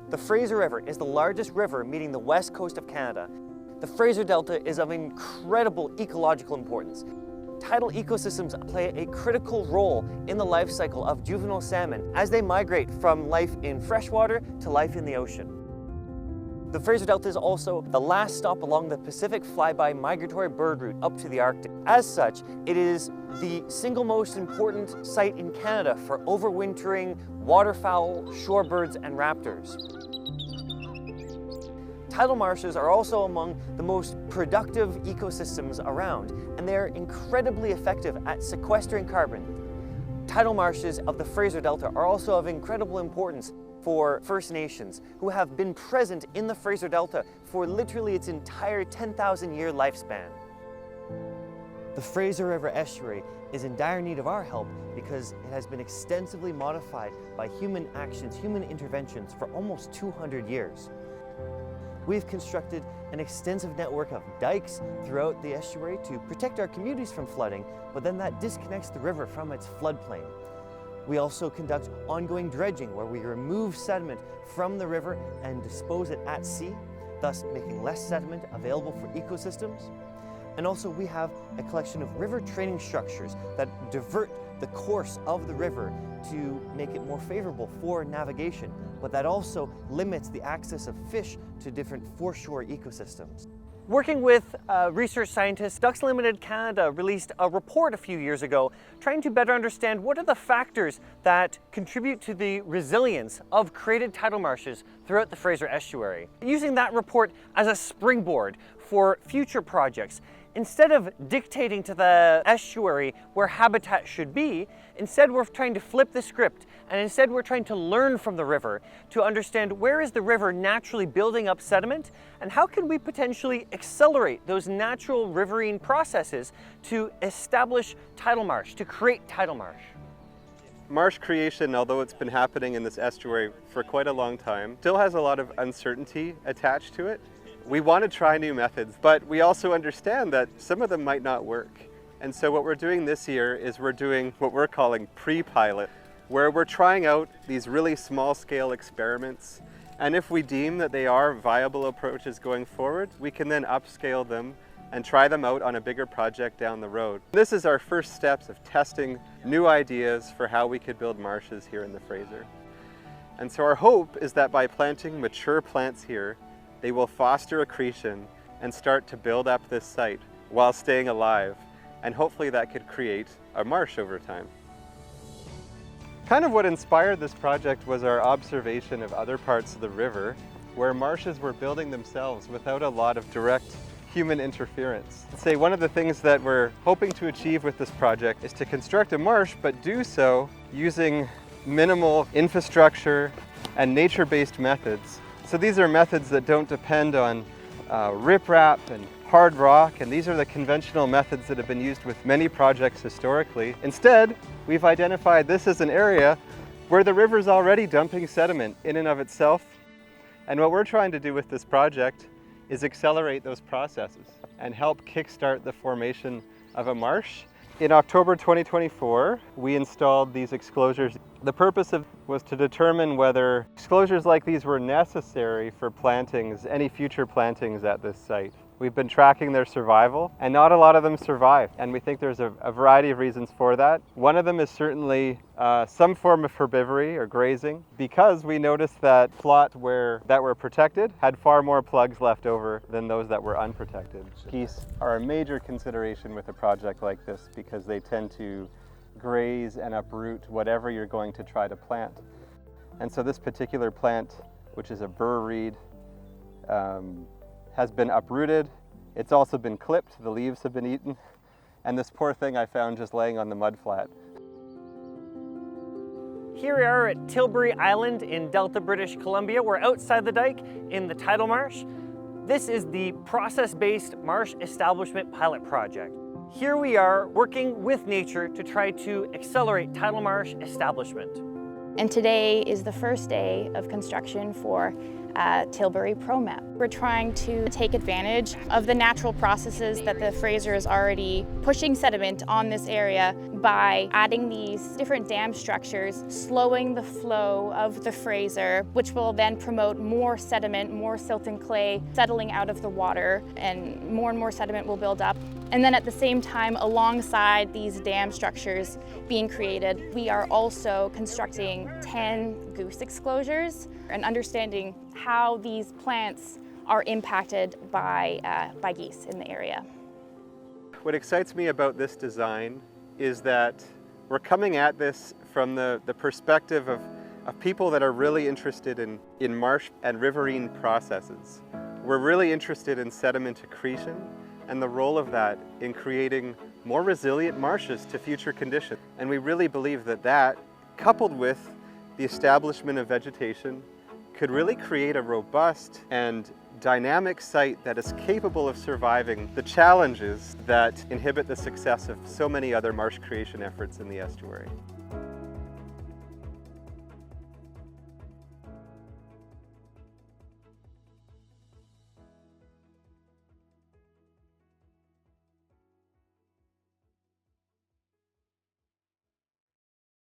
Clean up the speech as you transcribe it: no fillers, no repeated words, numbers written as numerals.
The Fraser River is the largest river meeting the west coast of Canada. The Fraser Delta is of incredible ecological importance. Tidal ecosystems play a critical role in the life cycle of juvenile salmon as they migrate from life in freshwater to life in the ocean. The Fraser Delta is also the last stop along the Pacific flyby migratory bird route up to the Arctic. As such, it is the single most important site in Canada for overwintering waterfowl, shorebirds, and raptors. Tidal marshes are also among the most productive ecosystems around, and they're incredibly effective at sequestering carbon. Tidal marshes of the Fraser Delta are also of incredible importance for First Nations, who have been present in the Fraser Delta for literally its entire 10,000-year lifespan. The Fraser River Estuary is in dire need of our help because it has been extensively modified by human actions, human interventions for almost 200 years. We've constructed an extensive network of dikes throughout the estuary to protect our communities from flooding, but then that disconnects the river from its floodplain. We also conduct ongoing dredging where we remove sediment from the river and dispose it at sea, thus making less sediment available for ecosystems. And also we have a collection of river training structures that divert the course of the river to make it more favorable for navigation, but that also limits the access of fish to different foreshore ecosystems. Working with research scientists, Ducks Limited Canada released a report a few years ago trying to better understand what are the factors that contribute to the resilience of created tidal marshes throughout the Fraser Estuary. Using that report as a springboard for future projects, instead of dictating to the estuary where habitat should be, instead we're trying to flip the script, and instead we're trying to learn from the river to understand where is the river naturally building up sediment, and how can we potentially accelerate those natural riverine processes to establish tidal marsh, to create tidal marsh. Marsh creation, although it's been happening in this estuary for quite a long time, still has a lot of uncertainty attached to it. We want to try new methods, but we also understand that some of them might not work. And so what we're doing this year is we're doing what we're calling pre-pilot, where we're trying out these really small-scale experiments. And if we deem that they are viable approaches going forward, we can then upscale them and try them out on a bigger project down the road. This is our first steps of testing new ideas for how we could build marshes here in the Fraser. And so our hope is that by planting mature plants here, they will foster accretion and start to build up this site while staying alive, and hopefully that could create a marsh over time. Kind of what inspired this project was our observation of other parts of the river where marshes were building themselves without a lot of direct human interference. I'd say one of the things that we're hoping to achieve with this project is to construct a marsh, but do so using minimal infrastructure and nature-based methods. So these are methods that don't depend on riprap and hard rock, and these are the conventional methods that have been used with many projects historically. Instead, we've identified this as an area where the river's already dumping sediment in and of itself. And what we're trying to do with this project is accelerate those processes and help kickstart the formation of a marsh. In October 2024, we installed these exclosures. The purpose was to determine whether exclosures like these were necessary for plantings, any future plantings at this site. We've been tracking their survival, and not a lot of them survive. And we think there's a variety of reasons for that. One of them is certainly some form of herbivory or grazing, because we noticed that plots that were protected had far more plugs left over than those that were unprotected. Geese are a major consideration with a project like this because they tend to graze and uproot whatever you're going to try to plant. And so this particular plant, which is a burr reed, has been uprooted. It's also been clipped, the leaves have been eaten, and this poor thing I found just laying on the mudflat. Here we are at Tilbury Island in Delta, British Columbia. We're outside the dike in the tidal marsh. This is the process-based marsh establishment pilot project. Here we are working with nature to try to accelerate tidal marsh establishment. And today is the first day of construction for Tilbury ProMEPP. We're trying to take advantage of the natural processes that the Fraser is already pushing sediment on this area by adding these different dam structures, slowing the flow of the Fraser, which will then promote more sediment, more silt and clay settling out of the water, and more sediment will build up. And then at the same time, alongside these dam structures being created, we are also constructing 10 goose exclosures and understanding how these plants are impacted by geese in the area. What excites me about this design is that we're coming at this from the perspective of people that are really interested in marsh and riverine processes. We're really interested in sediment accretion and the role of that in creating more resilient marshes to future conditions. And we really believe that coupled with the establishment of vegetation, could really create a robust and dynamic site that is capable of surviving the challenges that inhibit the success of so many other marsh creation efforts in the estuary.